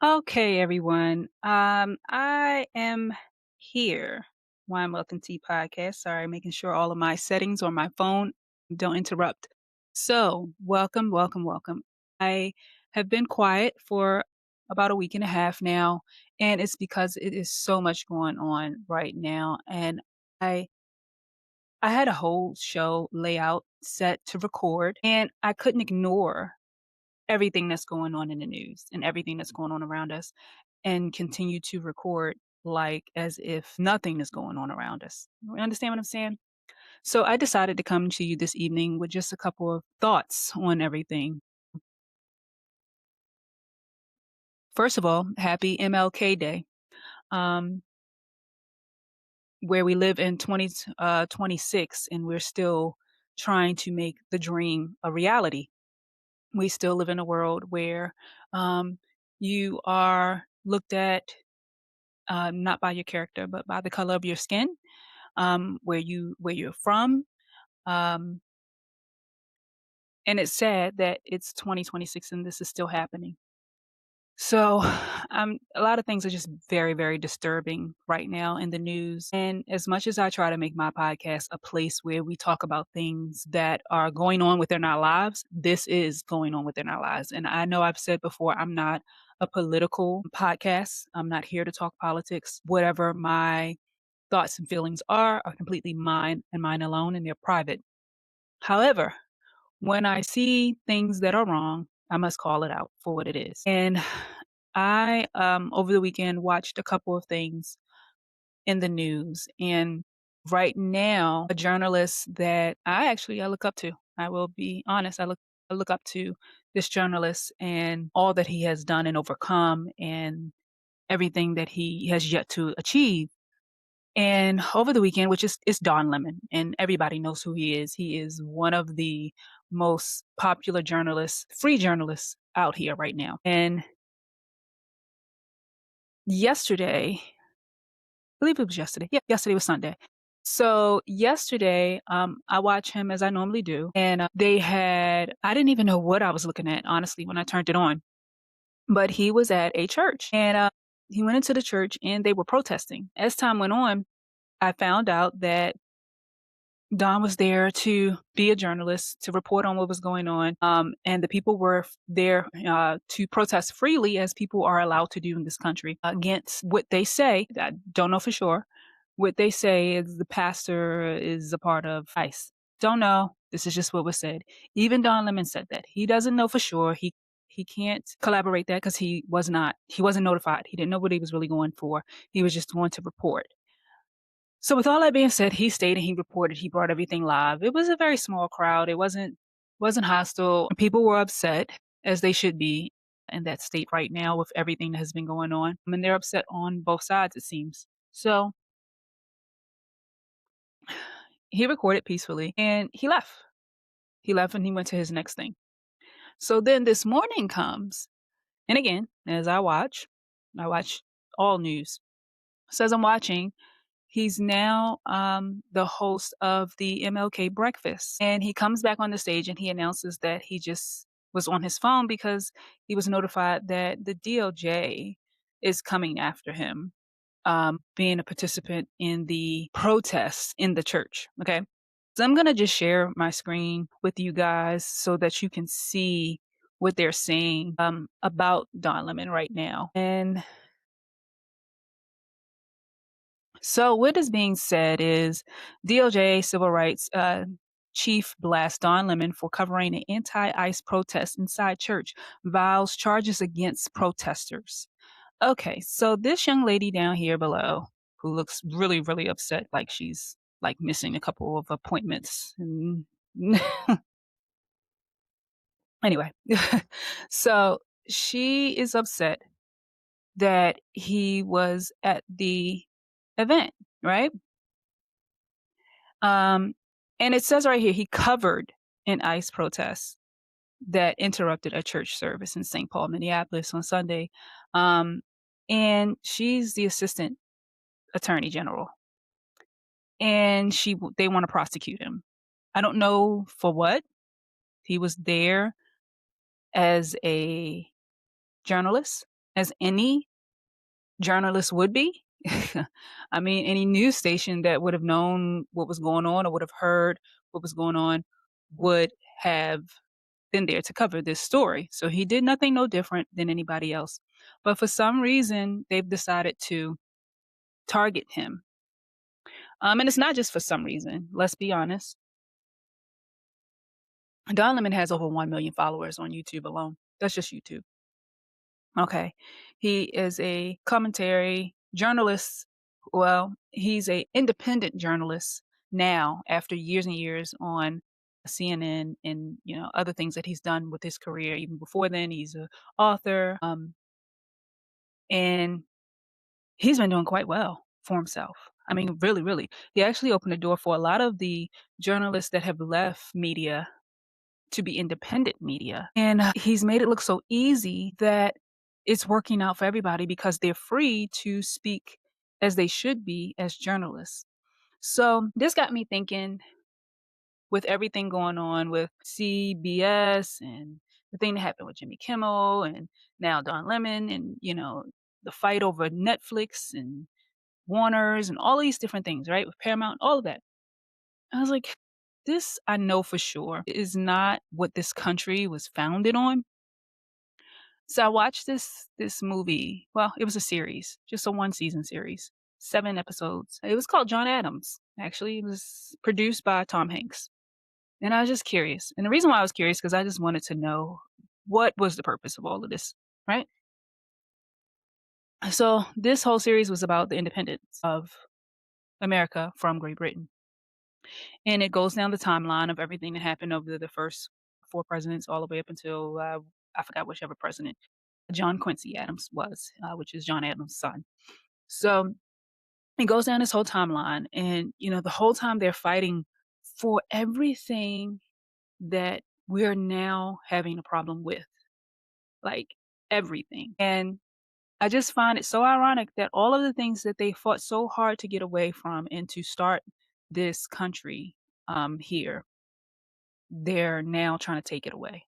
Okay, everyone. I am here. Wine Wealth and Tea podcast. Sorry, making sure all of my settings on my phone don't interrupt. So, welcome, welcome, welcome. I have been quiet for about a week and a half now, and it's because it is so much going on right now. And I I had a whole show layout set to record, and I couldn't ignore everything that's going on in the news and everything that's going on around us and continue to record like as if nothing is going on around us. You understand what I'm saying? So I decided to come to you this evening with just a couple of thoughts on everything. First of all, happy MLK Day. Um, where we live in 2026 and we're still trying to make the dream a reality. We still live in a world where um, you are looked at not by your character, but by the color of your skin, where you're from. Um, and it's sad that it's 2026 and this is still happening. So, a lot of things are just very, very disturbing right now in the news. And as much as I try to make my podcast a place where we talk about things that are going on within our lives, this is going on within our lives. And I know I've said before, I'm not a political podcast. I'm not here to talk politics. Whatever my thoughts and feelings are completely mine and mine alone, and they're private. However, when I see things that are wrong, I must call it out for what it is. And I, over the weekend, watched a couple of things in the news. And right now, a journalist that I look up to, I will be honest, I look up to this journalist and all that he has done and overcome and everything that he has yet to achieve. And over the weekend, which is Don Lemon, and everybody knows who he is. He is one of the most popular journalists, free journalists out here right now. And yesterday, I believe it was yesterday. Yeah, yesterday was Sunday. So yesterday, I watch him as I normally do, and I didn't even know what I was looking at, honestly, when I turned it on. But he was at a church, and he went into the church, and they were protesting. As time went on, I found out that Don was there to be a journalist, to report on what was going on, and the people were there to protest freely, as people are allowed to do in this country, against what they say. I don't know for sure. What they say is the pastor is a part of ICE. Don't know. This is just what was said. Even Don Lemon said that he doesn't know for sure. He can't collaborate that because he wasn't notified. He didn't know what he was really going for. He was just going to report. So with all that being said, he stayed and he reported, he brought everything live. It was a very small crowd. It wasn't hostile. People were upset, as they should be in that state right now with everything that has been going on. I mean, they're upset on both sides, it seems. So he recorded peacefully and he left. He left and he went to his next thing. So then this morning comes, and again, as I watch all news. So as I'm watching, he's now the host of the MLK breakfast. And he comes back on the stage and he announces that he just was on his phone because he was notified that the DOJ is coming after him, being a participant in the protests in the church. Okay. So I'm going to just share my screen with you guys so that you can see what they're saying about Don Lemon right now. And so what is being said is DOJ civil rights chief blasts Don Lemon for covering an anti-ICE protest inside church, vows charges against protesters. Okay, so this young lady down here below, who looks really, really upset, like she's like missing a couple of appointments. Anyway, so she is upset that he was at the event, right? Um, and it says right here he covered an ICE protest that interrupted a church service in St. Paul, Minneapolis on Sunday. Um, and she's the assistant attorney general, and they want to prosecute him. I don't know for what. He was there as a journalist. as any journalist would be. I mean, any news station that would have known what was going on or would have heard what was going on would have been there to cover this story. So he did nothing no different than anybody else. But for some reason, they've decided to target him. And it's not just for some reason. Let's be honest. Don Lemon has over 1 million followers on YouTube alone. That's just YouTube. Okay. He is a commentary journalist. Well, he's a independent journalist now after years and years on CNN and, other things that he's done with his career. Even before then, he's a author. And he's been doing quite well for himself. I mean, really, really. He actually opened the door for a lot of the journalists that have left media to be independent media. And he's made it look so easy that it's working out for everybody because they're free to speak as they should be as journalists. So this got me thinking, with everything going on with CBS and the thing that happened with Jimmy Kimmel and now Don Lemon and, the fight over Netflix and Warner's and all these different things, right? With Paramount, all of that. I was like, this I know for sure is not what this country was founded on. So I watched this movie. Well, it was a series, just a one season series, 7 episodes. It was called John Adams. Actually, it was produced by Tom Hanks. And I was just curious. And the reason why I was curious because I just wanted to know what was the purpose of all of this, right? So this whole series was about the independence of America from Great Britain. And it goes down the timeline of everything that happened over the first 4 presidents all the way up until, I forgot whichever president John Quincy Adams was, which is John Adams' son. So it goes down this whole timeline, and, the whole time they're fighting for everything that we're now having a problem with, like, everything. And I just find it so ironic that all of the things that they fought so hard to get away from and to start this country, here, they're now trying to take it away.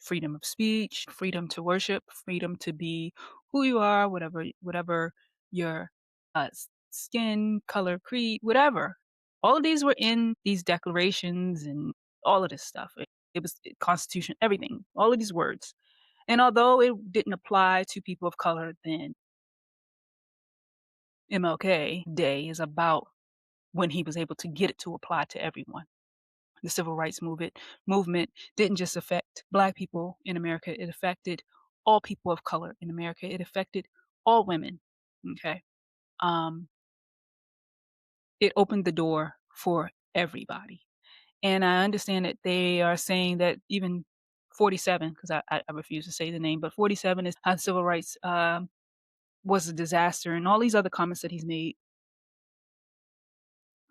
Freedom of speech, freedom to worship, freedom to be who you are, whatever your skin color, creed, whatever. All of these were in these declarations and all of this stuff. It was Constitution, everything, all of these words. And although it didn't apply to people of color then, MLK Day is about when he was able to get it to apply to everyone. The civil rights movement didn't just affect Black people in America, it affected all people of color in America. It affected all women, okay? Um, it opened the door for everybody. And I understand that they are saying that even 47, because I refuse to say the name, but 47 is how civil rights was a disaster, and all these other comments that he's made,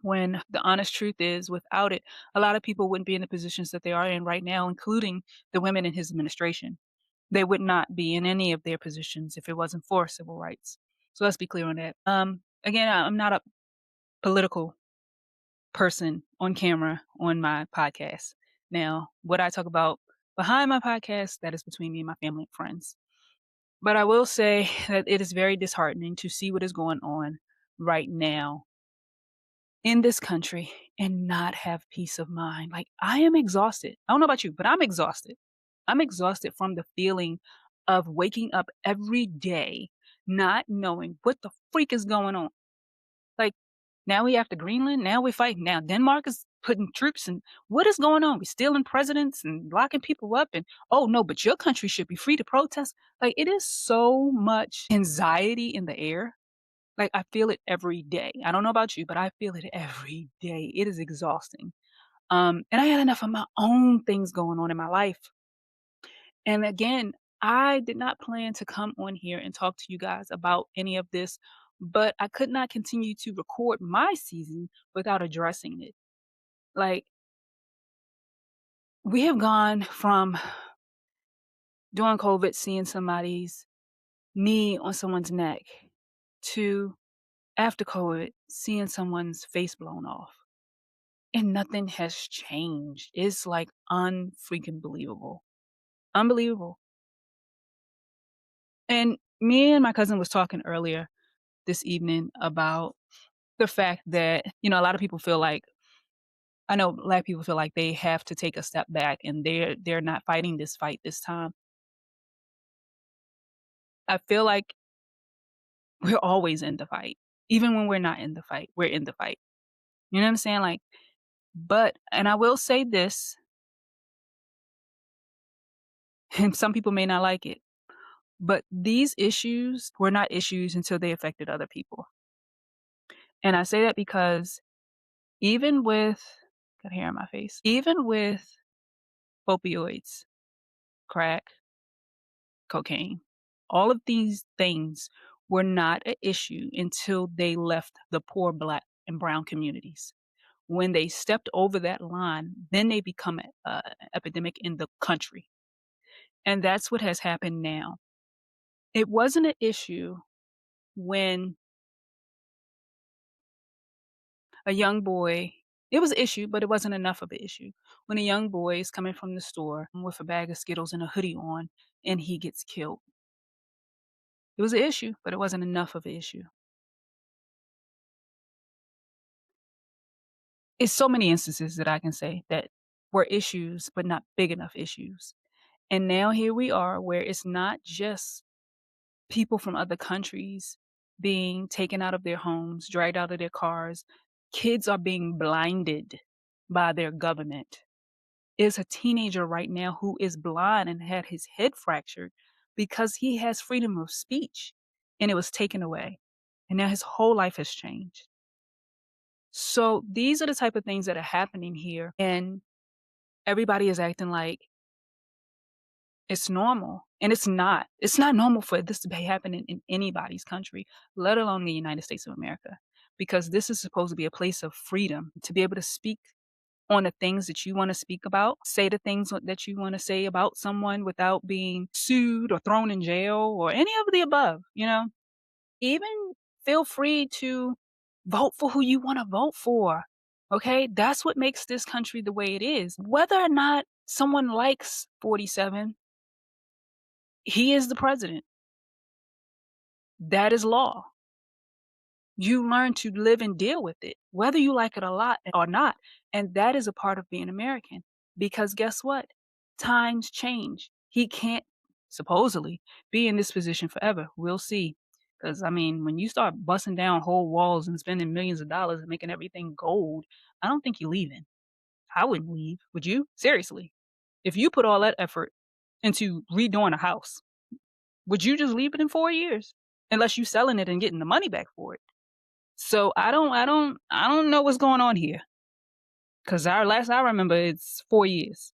when the honest truth is, without it, a lot of people wouldn't be in the positions that they are in right now, including the women in his administration. They would not be in any of their positions if it wasn't for civil rights. So let's be clear on that. Again, I'm not a political person on camera on my podcast. Now, what I talk about behind my podcast, that is between me and my family and friends. But I will say that it is very disheartening to see what is going on right now in this country and not have peace of mind. Like, I am exhausted. I don't know about you, but I'm exhausted. I'm exhausted from the feeling of waking up every day not knowing what the freak is going on. Like, now we have to Greenland. Now we're fighting. Now Denmark is putting troops and what is going on? We're stealing presidents and locking people up. And oh no, but your country should be free to protest. Like, it is so much anxiety in the air. Like, I feel it every day. I don't know about you, but I feel it every day. It is exhausting. And I had enough of my own things going on in my life. And again, I did not plan to come on here and talk to you guys about any of this, but I could not continue to record my season without addressing it. Like, we have gone from during COVID seeing somebody's knee on someone's neck to after COVID seeing someone's face blown off. And nothing has changed. It's like unfreaking believable. Unbelievable. And me and my cousin was talking earlier this evening about the fact that, a lot of people feel like I know black people feel like they have to take a step back and they're not fighting this fight this time. I feel like we're always in the fight. Even when we're not in the fight, we're in the fight. You know what I'm saying? Like, but and I will say this, and some people may not like it, but these issues were not issues until they affected other people. And I say that because even with got hair in my face, even with opioids, crack, cocaine, all of these things were not an issue until they left the poor black and brown communities. When they stepped over that line, then they become an epidemic in the country. And that's what has happened now. It wasn't an issue when a young boy it was an issue, but it wasn't enough of an issue. When a young boy is coming from the store with a bag of Skittles and a hoodie on and he gets killed. It was an issue, but it wasn't enough of an issue. It's so many instances that I can say that were issues, but not big enough issues. And now here we are where it's not just people from other countries being taken out of their homes, dragged out of their cars. Kids are being blinded by their government. Is a teenager right now who is blind and had his head fractured because he has freedom of speech and it was taken away. And now his whole life has changed. So these are the type of things that are happening here. And everybody is acting like it's normal. And it's not. It's not normal for this to be happening in anybody's country, let alone the United States of America. Because this is supposed to be a place of freedom to be able to speak on the things that you want to speak about, say the things that you want to say about someone without being sued or thrown in jail or any of the above. Even feel free to vote for who you want to vote for. Okay? That's what makes this country the way it is. Whether or not someone likes 47, he is the president. That is law. You learn to live and deal with it, whether you like it a lot or not. And that is a part of being American. Because guess what? Times change. He can't supposedly be in this position forever. We'll see. Because, I mean, when you start busting down whole walls and spending millions of dollars and making everything gold, I don't think you're leaving. I wouldn't leave. Would you? Seriously. If you put all that effort into redoing a house, would you just leave it in 4 years? Unless you selling it and getting the money back for it. So I don't know what's going on here. 'Cause our last I remember, it's 4 years.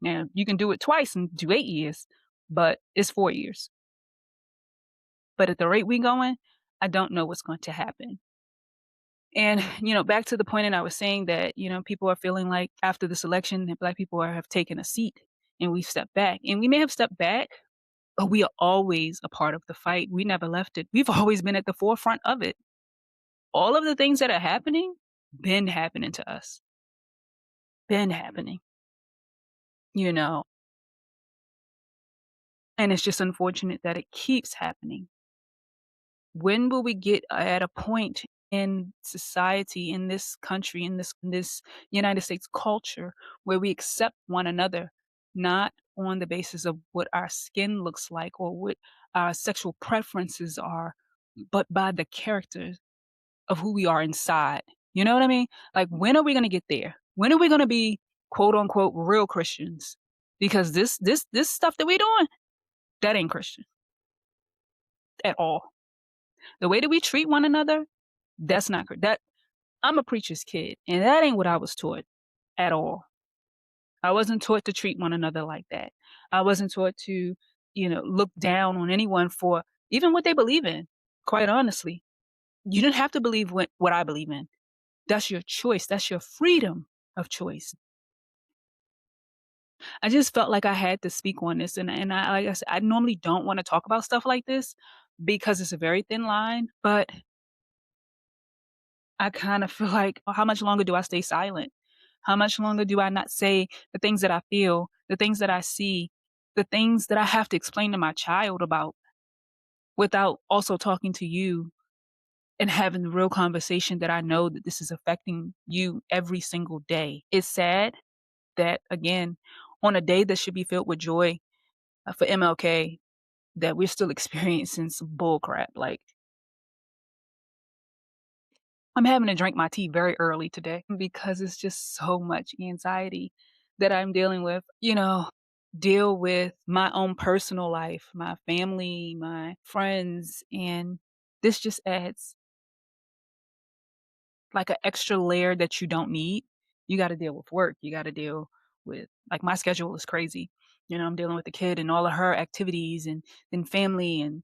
Now, you can do it twice and do 8 years, but it's 4 years. But at the rate we going, I don't know what's going to happen. And, back to the point that I was saying that, people are feeling like after this election that black people have taken a seat and we've stepped back. And we may have stepped back, but we are always a part of the fight. We never left it. We've always been at the forefront of it. All of the things that are happening, been happening to us. Been happening, you know, and it's just unfortunate that it keeps happening. When will we get at a point in society, in this country, in this United States culture where we accept one another, not on the basis of what our skin looks like or what our sexual preferences are, but by the character of who we are inside. You know what I mean? Like, when are we gonna get there? When are we gonna be quote unquote real Christians? Because this stuff that we doing, that ain't Christian at all. The way that we treat one another, that's not that. I'm a preacher's kid, and that ain't what I was taught at all. I wasn't taught to treat one another like that. I wasn't taught to, look down on anyone for even what they believe in. Quite honestly, you didn't have to believe what I believe in. That's your choice. That's your freedom of choice. I just felt like I had to speak on this, and like I said, I normally don't want to talk about stuff like this because it's a very thin line. But I kind of feel like, how much longer do I stay silent? How much longer do I not say the things that I feel, the things that I see? the things that I have to explain to my child about without also talking to you and having the real conversation that I know that this is affecting you every single day. It's sad that, again, on a day that should be filled with joy for MLK, that we're still experiencing some bull crap. Like, I'm having to drink my tea very early today because it's just so much anxiety that I'm dealing with. Deal with my own personal life, my family, my friends, and this just adds like an extra layer that you don't need. You got to deal with work. You got to deal with, like, my schedule is crazy. I'm dealing with the kid and all of her activities, and then family, and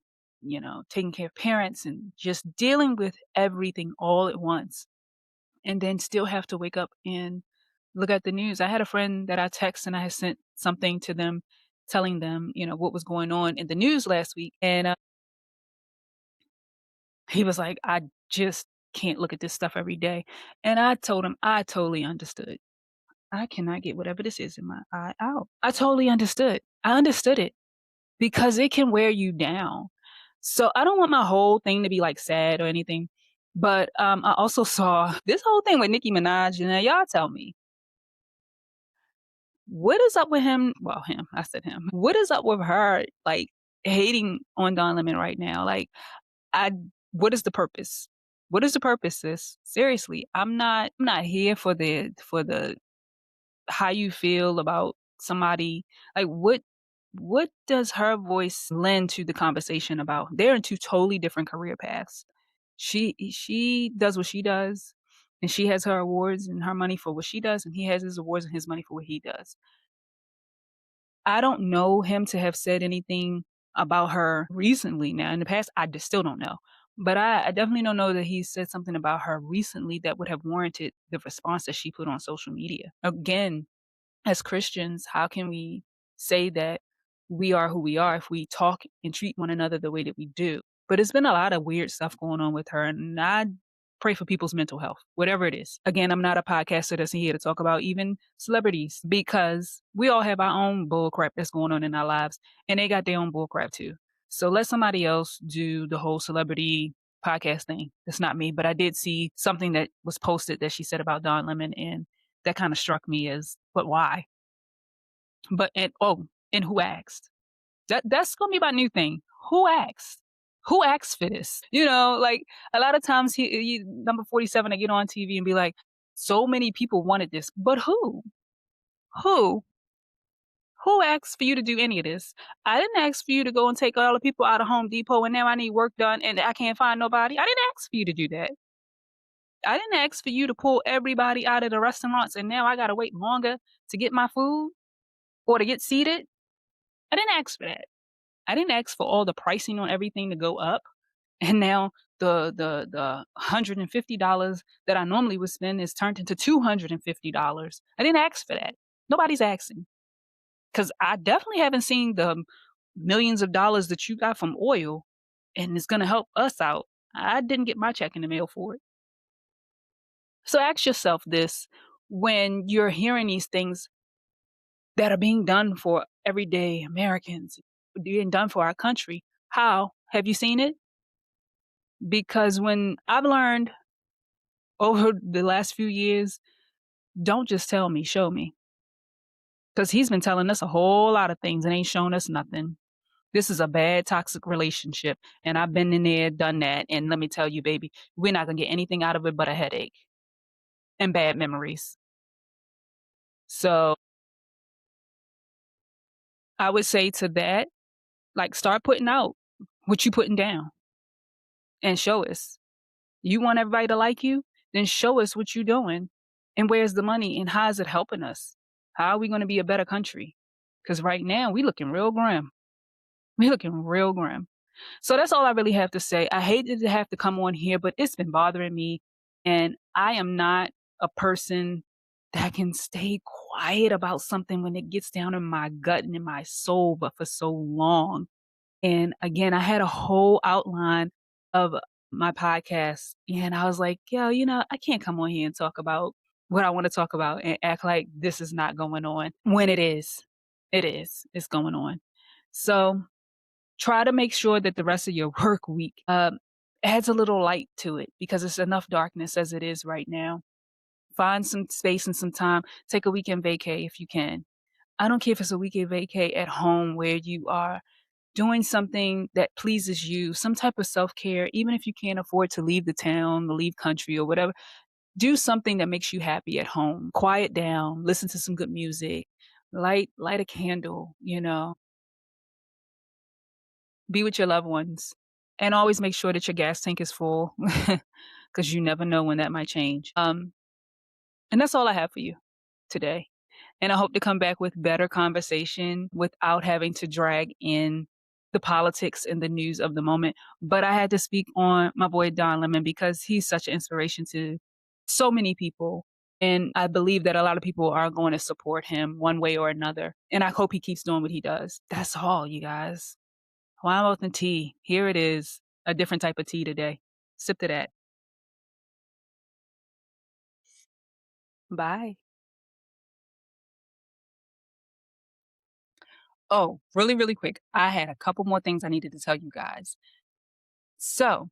taking care of parents, and just dealing with everything all at once, and then still have to wake up and look at the news. I had a friend that I text, and I had sent something to them telling them, what was going on in the news last week. And he was like, I just can't look at this stuff every day. And I told him I totally understood. I cannot get whatever this is in my eye out. I totally understood. I understood it because it can wear you down. So I don't want my whole thing to be like sad or anything. But I also saw this whole thing with Nicki Minaj, and y'all tell me, what is up with him? Well, him, I said him. What is up with her, like, hating on Don Lemon right now? Like, I what is the purpose? What is the purpose, sis? Seriously, I'm not here for the how you feel about somebody. Like, what does her voice lend to the conversation about? They're in two totally different career paths. She does what she does, and she has her awards and her money for what she does, and he has his awards and his money for what he does. I don't know him to have said anything about her recently. Now, in the past, I just still don't know. But I definitely don't know that he said something about her recently that would have warranted the response that she put on social media. Again, as Christians, how can we say that we are who we are if we talk and treat one another the way that we do? But it's been a lot of weird stuff going on with her, and I pray for people's mental health, whatever it is. Again, I'm not a podcaster that's here to talk about even celebrities, because we all have our own bull crap that's going on in our lives, and they got their own bull crap too. So let somebody else do the whole celebrity podcast thing. That's not me, but I did see something that was posted that she said about Don Lemon, and that kind of struck me as, but why? And who asked? That's gonna be my new thing. Who asked? Who asked for this? Like, a lot of times number 47, I get on TV and be like, so many people wanted this, but who? Who? Who asked for you to do any of this? I didn't ask for you to go and take all the people out of Home Depot, and now I need work done and I can't find nobody. I didn't ask for you to do that. I didn't ask for you to pull everybody out of the restaurants, and now I gotta wait longer to get my food or to get seated. I didn't ask for that. I didn't ask for all the pricing on everything to go up, and now the $150 that I normally would spend is turned into $250. I didn't ask for that. Nobody's asking, because I definitely haven't seen the millions of dollars that you got from oil, and it's gonna help us out. I didn't get my check in the mail for it. So ask yourself this: when you're hearing these things that are being done for everyday Americans, being done for our country, how have you seen it? Because when I've learned over the last few years, don't just tell me, show me. Because he's been telling us a whole lot of things and ain't shown us nothing. This is a bad, toxic relationship. And I've been in there, done that. And let me tell you, baby, we're not going to get anything out of it but a headache and bad memories. So I would say to that, like, start putting out what you putting down and show us. You want everybody to like you? Then show us what you're doing, and where's the money, and how is it helping us? How are we going to be a better country? Because right now we looking real grim. We looking real grim. So that's all I really have to say. I hated to have to come on here, but it's been bothering me, and I am not a person that can stay quiet about something when it gets down in my gut and in my soul, but for so long. And again, I had a whole outline of my podcast, and I was like, yo, I can't come on here and talk about what I want to talk about and act like this is not going on when it is. It is. It's going on. So try to make sure that the rest of your work week adds a little light to it because it's enough darkness as it is right now. Find some space and some time. Take a weekend vacay if you can. I don't care if it's a weekend vacay at home where you are doing something that pleases you, some type of self-care, even if you can't afford to leave the town, to leave country or whatever. Do something that makes you happy at home. Quiet down, listen to some good music, light a candle, be with your loved ones, and always make sure that your gas tank is full because you never know when that might change. And that's all I have for you today. And I hope to come back with better conversation without having to drag in the politics and the news of the moment. But I had to speak on my boy Don Lemon because he's such an inspiration to so many people. And I believe that a lot of people are going to support him one way or another. And I hope he keeps doing what he does. That's all, you guys. Wine oat and tea. Here it is. A different type of tea today. Sip to that. Bye. Oh, really, really quick. I had a couple more things I needed to tell you guys. So,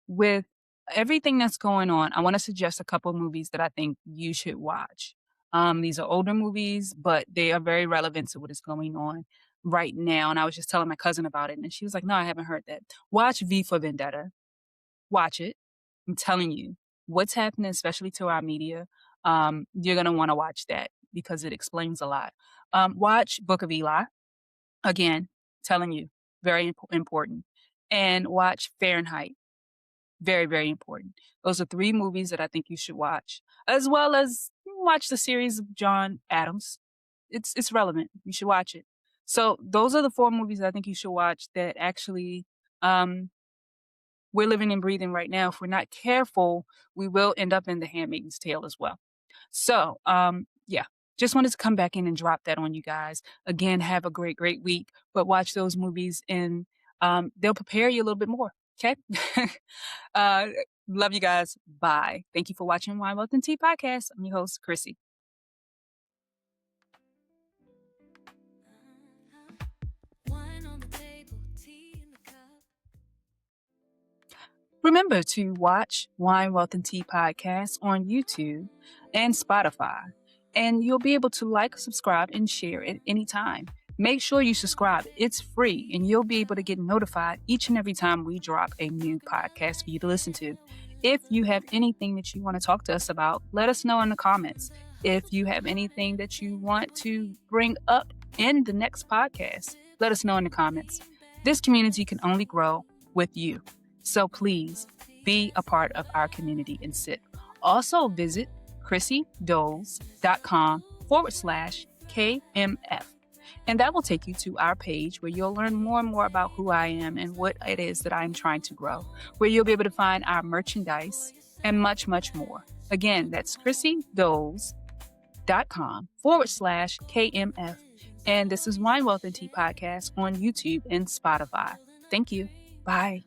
with everything that's going on, I want to suggest a couple movies that I think you should watch. These are older movies, but they are very relevant to what is going on right now. And I was just telling my cousin about it, and she was like, "No, I haven't heard that. Watch V for Vendetta. Watch it. I'm telling you, what's happening, especially to our media, you're gonna want to watch that because it explains a lot. Watch Book of Eli. Again, telling you, very important. And watch Fahrenheit. Very, very important. Those are 3 movies that I think you should watch, as well as watch the series of John Adams. It's relevant. You should watch it. So those are the 4 movies that I think you should watch that actually um, we're living and breathing right now. If we're not careful, we will end up in The Handmaid's Tale as well. So, yeah, just wanted to come back in and drop that on you guys. Again, have a great, great week, but watch those movies and they'll prepare you a little bit more. Okay. uh, love you guys. Bye. Thank you for watching Wine, Wealth, and Tea podcast. I'm your host, Chrissy. Wine on the table, tea in the cup. Remember to watch Wine, Wealth, and Tea podcast on YouTube and Spotify, and you'll be able to like, subscribe, and share at any time. Make sure you subscribe. It's free, and you'll be able to get notified each and every time we drop a new podcast for you to listen to. If you have anything that you want to talk to us about, let us know in the comments. If you have anything that you want to bring up in the next podcast, let us know in the comments. This community can only grow with you. So please be a part of our community and sit. Also visit chrissydoles.com/KMF. And that will take you to our page where you'll learn more and more about who I am and what it is that I'm trying to grow, where you'll be able to find our merchandise and much, much more. Again, that's chrissydoles.com/KMF. And this is Wine, Wealth, and Tea podcast on YouTube and Spotify. Thank you. Bye.